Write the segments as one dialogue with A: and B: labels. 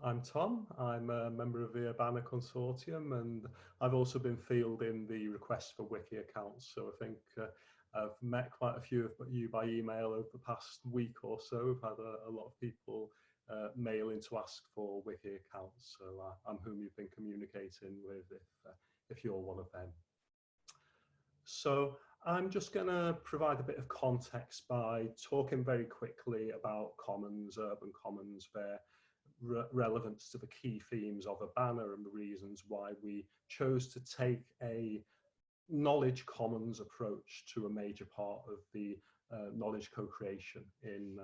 A: I'm Tom. I'm a member of the UrbanA Consortium, and I've also been fielding the requests for Wiki accounts. So I think I've met quite a few of you by email over the past week or so. I've had a lot of people mail in to ask for Wiki accounts. So I'm whom you've been communicating with if you're one of them. So I'm just going to provide a bit of context by talking very quickly about commons, urban commons, their relevance to the key themes of UrbanA and the reasons why we chose to take a knowledge commons approach to a major part of the knowledge co-creation in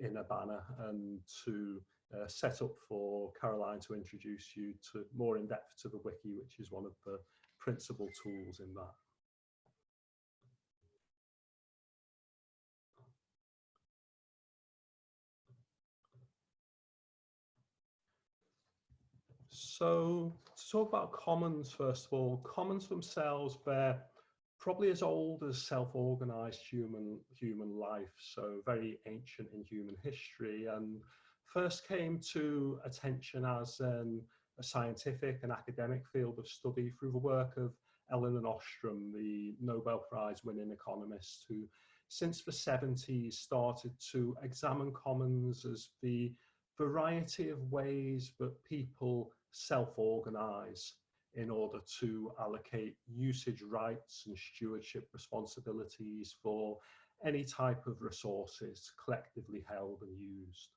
A: UrbanA, and to set up for Caroline to introduce you to more in depth to the Wiki, which is one of the principal tools in that. So to talk about commons, first of all, commons themselves, they're probably as old as self-organized human life, so very ancient in human history, and first came to attention as a scientific and academic field of study through the work of Elinor Ostrom, the Nobel Prize winning economist, who since the 70s started to examine commons as the variety of ways that people self-organize in order to allocate usage rights and stewardship responsibilities for any type of resources collectively held and used.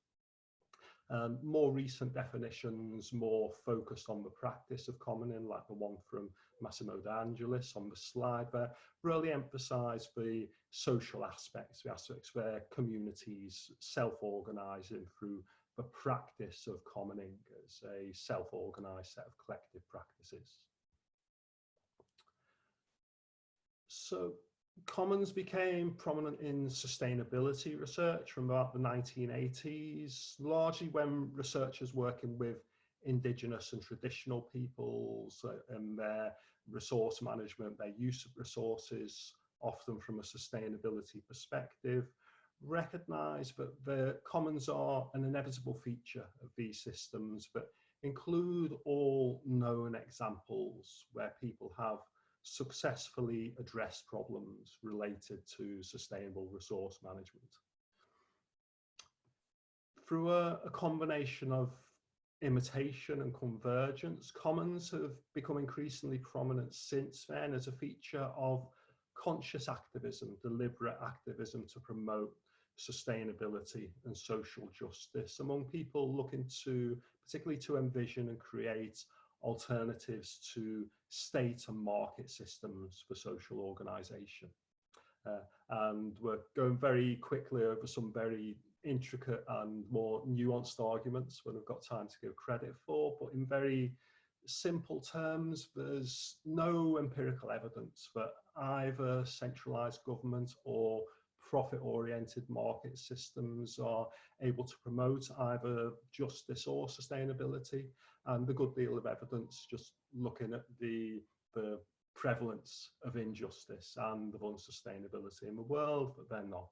A: More recent definitions, more focused on the practice of commoning, like the one from Massimo De Angelis on the slide there, really emphasize the social aspects, the aspects where communities self-organizing through the practice of commoning as a self-organized set of collective practices. So commons became prominent in sustainability research from about the 1980s, largely when researchers working with indigenous and traditional peoples and their resource management, their use of resources, often from a sustainability perspective, recognize that the commons are an inevitable feature of these systems, but include all known examples where people have successfully addressed problems related to sustainable resource management. Through a combination of imitation and convergence, commons have become increasingly prominent since then as a feature of conscious activism, deliberate activism to promote sustainability and social justice among people looking to, particularly to envision and create alternatives to state and market systems for social organization. And we're going very quickly over some very intricate and more nuanced arguments when we've got time to give credit for, but in very simple terms, there's no empirical evidence that either centralized government or profit-oriented market systems are able to promote either justice or sustainability, and a good deal of evidence just looking at the prevalence of injustice and of unsustainability in the world, but they're not.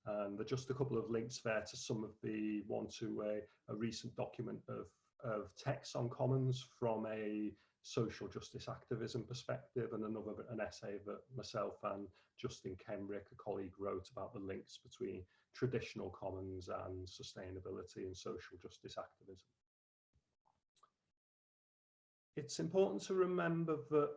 A: And there are just a couple of links there to some of the one to a recent document of texts on commons from a social justice activism perspective, and an essay that myself and Justin Kenrick, a colleague, wrote about the links between traditional commons and sustainability and social justice activism. It's important to remember that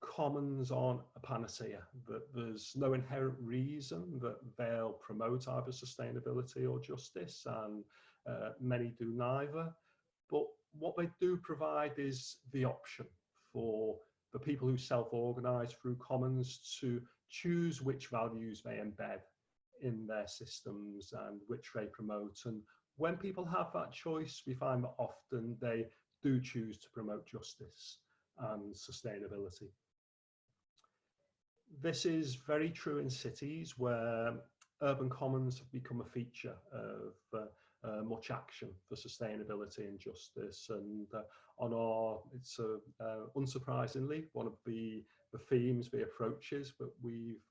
A: commons aren't a panacea, that there's no inherent reason that they'll promote either sustainability or justice, and many do neither. But what they do provide is the option for the people who self-organize through commons to choose which values they embed in their systems and which they promote. And when people have that choice, we find that often they do choose to promote justice and sustainability. This is very true in cities where urban commons have become a feature of much action for sustainability and justice, and it's unsurprisingly one of the themes, the approaches that we've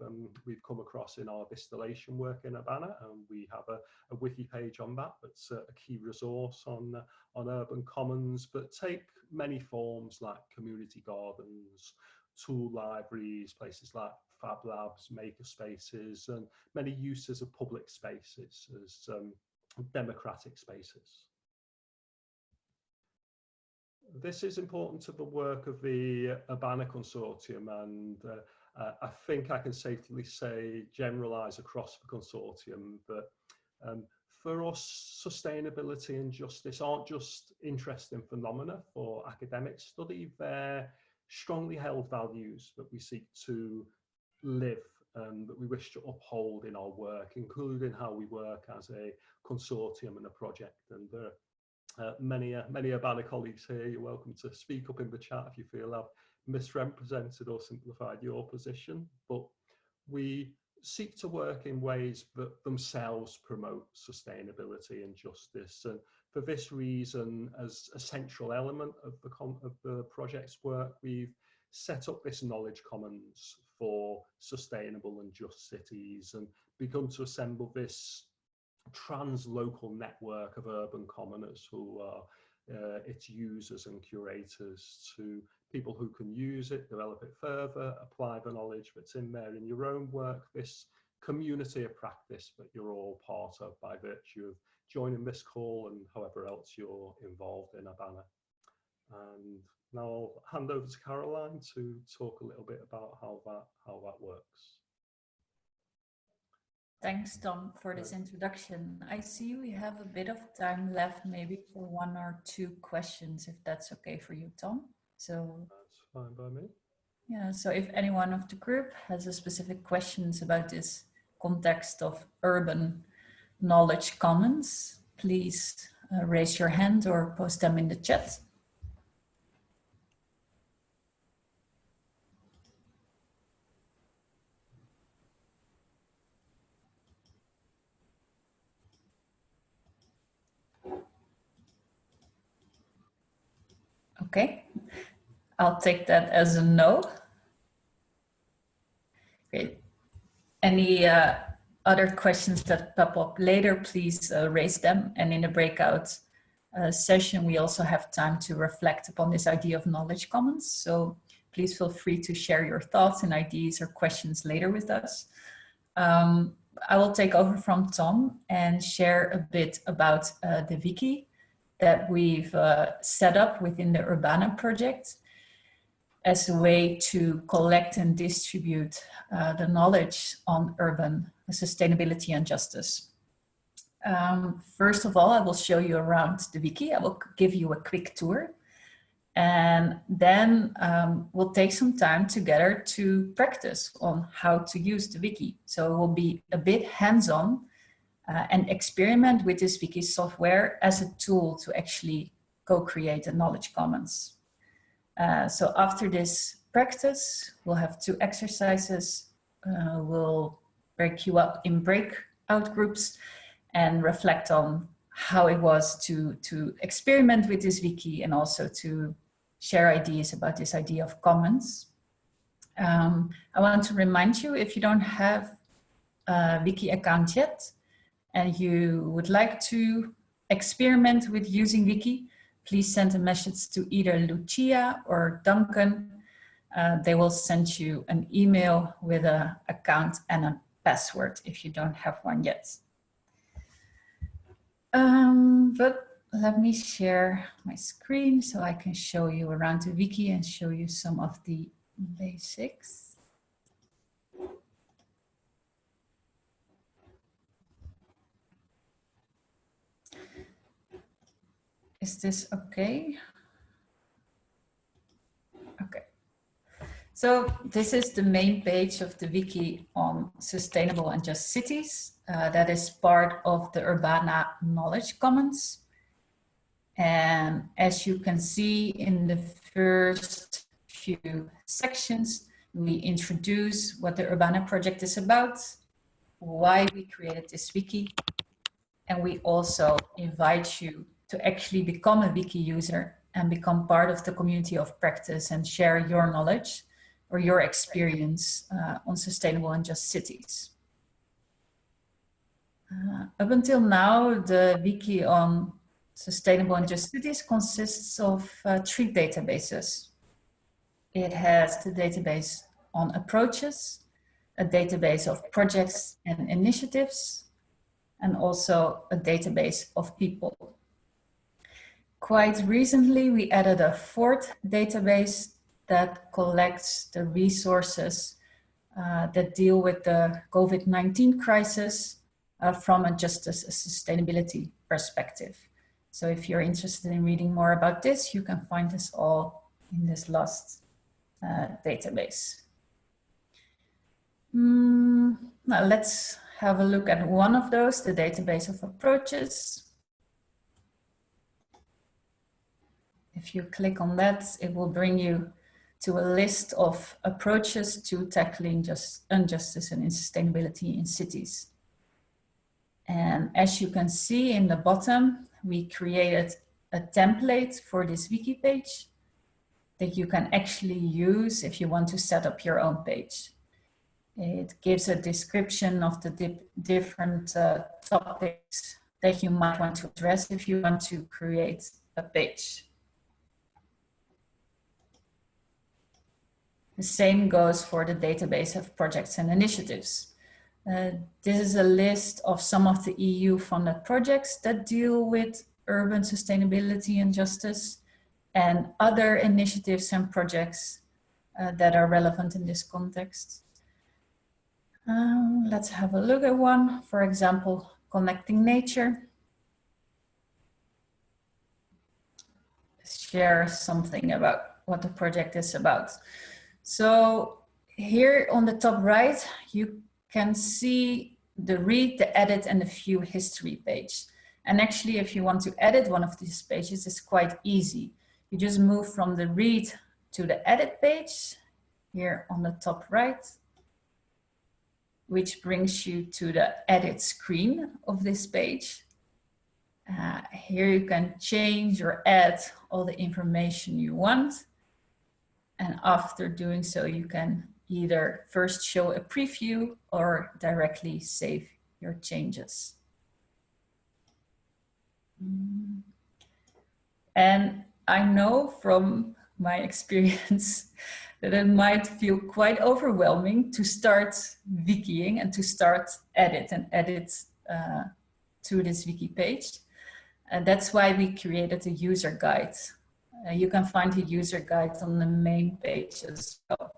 A: come across in our distillation work in UrbanA, and we have a wiki page on that. That's a key resource on urban commons, but take many forms like community gardens, tool libraries, places like Fab Labs, maker spaces, and many uses of public spaces as democratic spaces. This is important to the work of the UrbanA Consortium, and I think I can safely say, generalise across the consortium, that for us, sustainability and justice aren't just interesting phenomena for academic study, they're strongly held values that we seek to live and that we wish to uphold in our work, including how we work as a consortium and a project. And many UrbanA colleagues here, you're welcome to speak up in the chat if you feel I've misrepresented or simplified your position, but we seek to work in ways that themselves promote sustainability and justice. And for this reason, as a central element of the project's work, we've set up this knowledge commons for sustainable and just cities and begun to assemble this trans-local network of urban commoners who are its users and curators, to people who can use it, develop it further, apply the knowledge that's in there in your own work, this community of practice that you're all part of by virtue of joining this call and however else you're involved in UrbanA. And now I'll hand over to Caroline to talk a little bit about how that works.
B: Thanks, Tom, for this introduction. I see we have a bit of time left, maybe for 1 or 2 questions, if that's okay for you, Tom. So
A: that's fine by me.
B: Yeah, so if anyone of the group has a specific questions about this context of urban knowledge commons, please raise your hand or post them in the chat. Okay, I'll take that as a no. Great. Any other questions that pop up later, please raise them. And in the breakout session, we also have time to reflect upon this idea of knowledge commons. So please feel free to share your thoughts and ideas or questions later with us. I will take over from Tom and share a bit about the wiki that we've set up within the UrbanA project as a way to collect and distribute the knowledge on urban sustainability and justice. First of all, I will show you around the wiki. I will give you a quick tour, and then we'll take some time together to practice on how to use the wiki. So it will be a bit hands-on and experiment with this wiki software as a tool to actually co-create a knowledge commons. So after this practice, we'll have 2 exercises. We'll break you up in breakout groups and reflect on how it was to experiment with this wiki and also to share ideas about this idea of commons. I want to remind you, if you don't have a wiki account yet and you would like to experiment with using wiki, please send a message to either Lucia or Duncan. They will send you an email with an account and a password if you don't have one yet. But let me share my screen so I can show you around the wiki and show you some of the basics. Is this okay? Okay. So this is the main page of the wiki on sustainable and just cities. That is part of the UrbanA Knowledge Commons. And as you can see in the first few sections, we introduce what the UrbanA project is about, why we created this wiki, and we also invite you to actually become a wiki user and become part of the community of practice and share your knowledge or your experience on sustainable and just cities. Up until now, the wiki on sustainable and just cities consists of 3 databases. It has the database on approaches, a database of projects and initiatives, and also a database of people. Quite recently, we added a 4th database that collects the resources that deal with the COVID-19 crisis from a justice and sustainability perspective. So if you're interested in reading more about this, you can find this all in this last database. Now let's have a look at one of those, the database of approaches. If you click on that, it will bring you to a list of approaches to tackling injustice and sustainability in cities. And as you can see in the bottom, we created a template for this wiki page that you can actually use if you want to set up your own page. It gives a description of the different topics that you might want to address if you want to create a page. The same goes for the database of projects and initiatives. This is a list of some of the EU-funded projects that deal with urban sustainability and justice, and other initiatives and projects that are relevant in this context. Let's have a look at one. For example, Connecting Nature. Share something about what the project is about. So here on the top right, you can see the read, the edit, and the view history page. And actually, if you want to edit one of these pages, it's quite easy. You just move from the read to the edit page here on the top right, which brings you to the edit screen of this page. Here you can change or add all the information you want. And after doing so, you can either first show a preview or directly save your changes. And I know from my experience that it might feel quite overwhelming to start wikiing and to start edit to this wiki page. And that's why we created a user guide. You can find the user guide on the main page as well.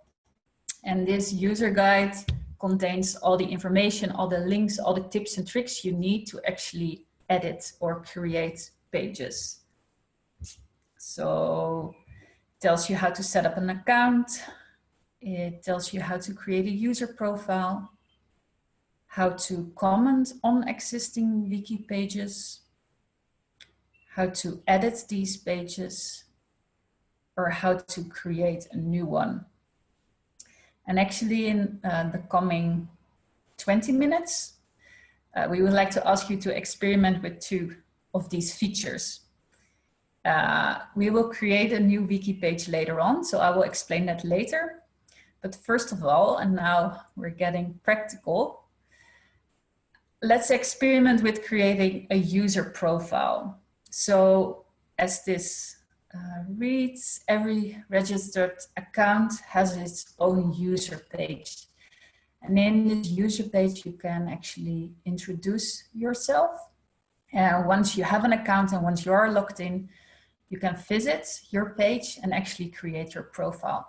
B: And this user guide contains all the information, all the links, all the tips and tricks you need to actually edit or create pages. So it tells you how to set up an account. It tells you how to create a user profile, how to comment on existing wiki pages, how to edit these pages, or how to create a new one. And actually in the coming 20 minutes, we would like to ask you to experiment with 2 of these features. We will create a new wiki page later on, so I will explain that later. But first of all, and now we're getting practical, let's experiment with creating a user profile. So as this reads, every registered account has its own user page. And in this user page, you can actually introduce yourself. And once you have an account and once you are logged in, you can visit your page and actually create your profile.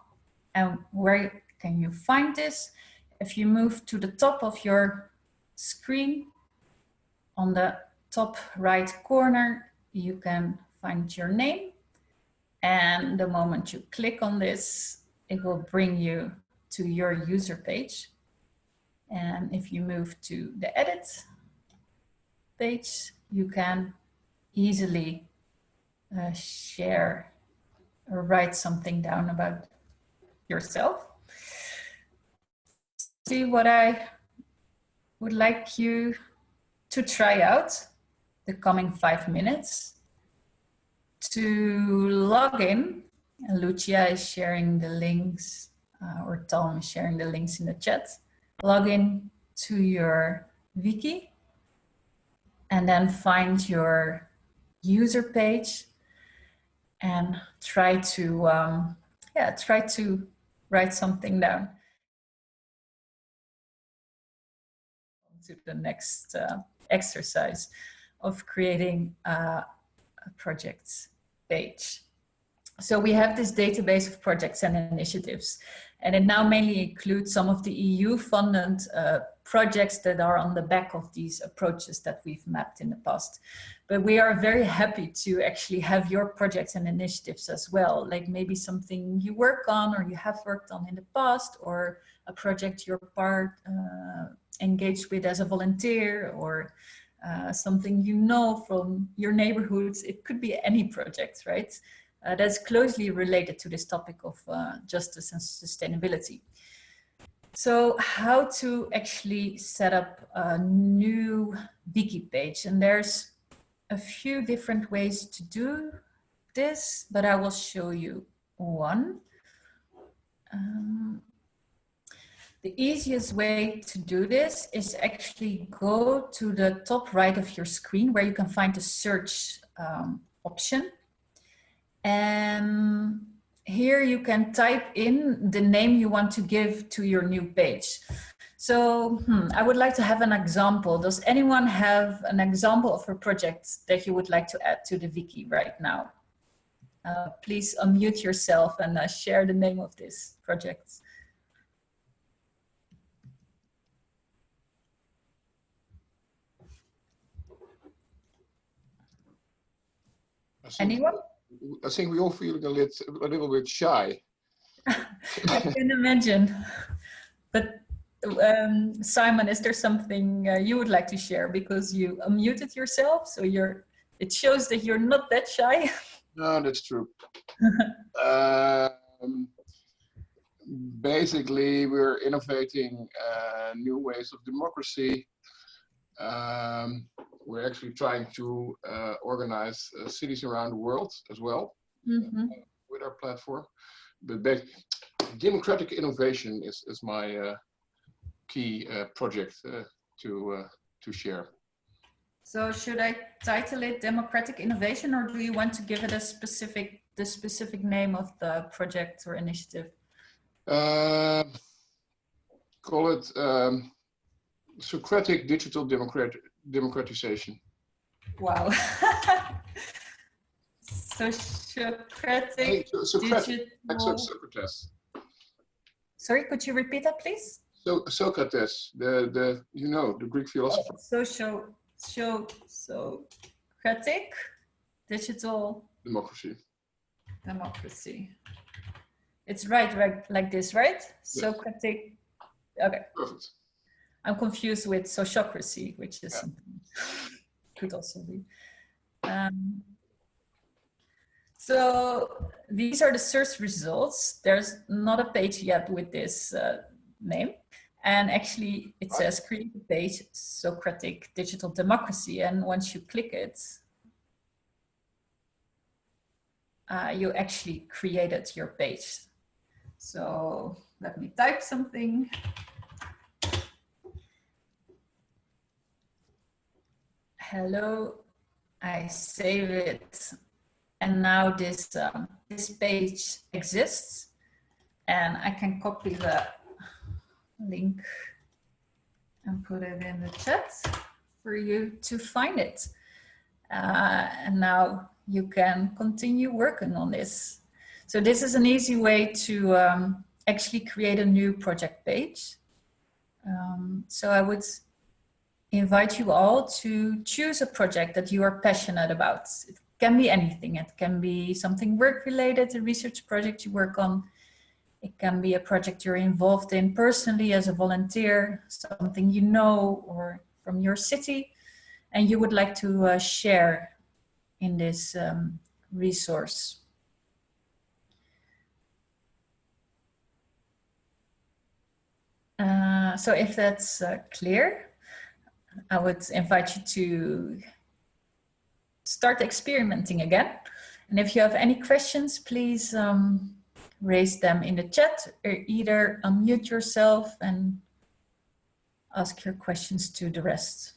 B: And where can you find this? If you move to the top of your screen, on the top right corner, you can find your name. And the moment you click on this, it will bring you to your user page. And if you move to the edit page, you can easily share or write something down about yourself. See, what I would like you to try out the coming 5 minutes. To log in, and Lucia is sharing the links or Tom is sharing the links in the chat. Log in to your wiki and then find your user page and try to write something down. To the next exercise of creating a project page. So we have this database of projects and initiatives, and it now mainly includes some of the EU-funded projects that are on the back of these approaches that we've mapped in the past. But we are very happy to actually have your projects and initiatives as well, like maybe something you work on or you have worked on in the past, or a project you're engaged with as a volunteer, or something you know from your neighborhoods. It could be any project, right? That's closely related to this topic of justice and sustainability. So how to actually set up a new wiki page? And there's a few different ways to do this, but I will show you one. The easiest way to do this is actually go to the top right of your screen where you can find the search option. And here you can type in the name you want to give to your new page. So I would like to have an example. Does anyone have an example of a project that you would like to add to the wiki right now? Please unmute yourself and share the name of this project. Anyone?
C: I think we all feeling a little bit shy.
B: I can imagine. But Simon, is there something you would like to share? Because you unmuted yourself, so it shows that you're not that shy.
C: No, that's true. Basically, we're innovating new ways of democracy. We're actually trying to organize cities around the world as well with our platform. But democratic innovation is my key project to share.
B: So should I title it Democratic Innovation, or do you want to give it the specific name of the project or initiative?
C: Call it Socratic Digital Democratization.
B: Wow. So Socratic digital...
C: Socrates.
B: Sorry, could you repeat that, please?
C: So Socrates, the Greek philosopher.
B: Oh, Socratic digital democracy. It's right like this, right? Yes. Socratic. Okay.
C: Perfect.
B: I'm confused with sociocracy, which is something could also be. So these are the search results. There's not a page yet with this name. And actually it says create a page, Socratic Digital Democracy. And once you click it, you actually created your page. So let me type something. Hello, I save it. And now this page exists, and I can copy the link and put it in the chat for you to find it. And now you can continue working on this. So this is an easy way to actually create a new project page. So I would invite you all to choose a project that you are passionate about. It can be anything. It can be something work-related, a research project you work on. It can be a project you're involved in personally as a volunteer, something you know or from your city, and you would like to share in this resource. So if that's clear, I would invite you to start experimenting again. And if you have any questions, please raise them in the chat, or either unmute yourself and ask your questions to the rest.